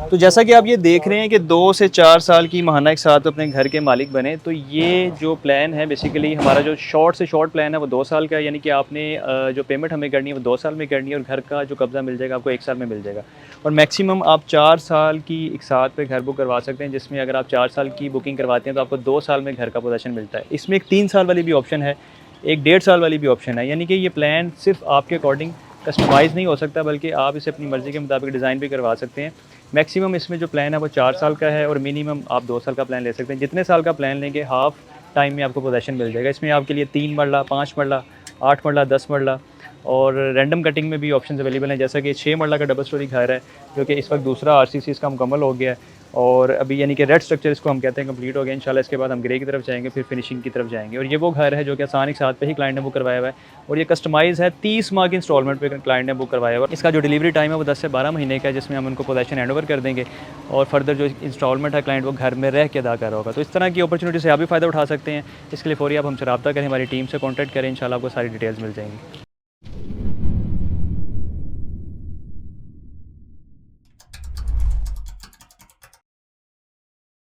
तो जैसा कि आप ये देख रहे हैं कि 2 से 4 साल की माहाना एक साथ अपने घर के मालिक बने, तो ये जो प्लान है बेसिकली हमारा जो शॉर्ट से शॉर्ट प्लान है वो 2 साल का है, यानी कि आपने जो पेमेंट हमें करनी है वो 2 साल में करनी है और घर का जो कब्ज़ा मिल जाएगा आपको 1 साल में मिल जाएगा। और मैक्सिमम आप 4 साल की एक साथ पे घर बुक करवा सकते हैं, जिसमें अगर आप 4 साल की बुकिंग करवाते हैं तो आपको 2 साल में घर का पोज़ेशन मिलता है। इसमें एक 3 साल वाली भी ऑप्शन है, एक 1.5 साल वाली भी ऑप्शन है, यानी कि ये प्लान सिर्फ़ आपके अकॉर्डिंग कस्टमाइज़ नहीं हो सकता, बल्कि आप इसे अपनी मर्ज़ी के मुताबिक डिज़ाइन भी करवा सकते हैं। मैक्सिमम इसमें जो प्लान है वो 4 साल का है और मिनिमम आप 2 साल का प्लान ले सकते हैं। जितने साल का प्लान लेंगे हाफ़ टाइम में आपको पोज़ेशन मिल जाएगा। इसमें आपके लिए 3 मरला, 5 मरला, 8 मरला, 10 मरला और रैंडम कटिंग में भी ऑप्शंस अवेलेबल हैं। जैसा कि 6 मरला का डबल स्टोरी घर है, जो कि इस वक्त दूसरा आरसीसी इसका मुकम्मल हो गया है और अभी यानी कि रेड स्ट्रक्चर इसको हम कहते हैं कंप्लीट हो गया। इंशाल्लाह इसके बाद हम ग्रे की तरफ जाएँगे, फिर फिनिशिंग की तरफ जाएँगे। और ये वो घर है जो कि आसान एक साथ पे ही क्लाइंट ने बुक करवाया हुआ है और ये कस्टमाइज़ है, 30 माह की इंस्टॉलमेंट पे क्लाइंट ने बुक करवाया हुआ है। इसका जो डिलीवरी टाइम है वो 10 से 12 महीने का है, जिसमें हम उनको पोज़ेशन हैंडओवर कर देंगे और फर्दर जो इंस्टॉलमेंट है क्लाइंट वो घर में रह के अदा कर रहा होगा। तो इस तरह की अपॉर्चुनिटी से आप भी फ़ायदा उठा सकते हैं। इसके लिए फ़ौरी आप हमसे रब्ता करें, हमारी टीम से कॉन्टैक्ट करें, इंशाल्लाह आपको सारी डिटेल्स मिल जाएँगी।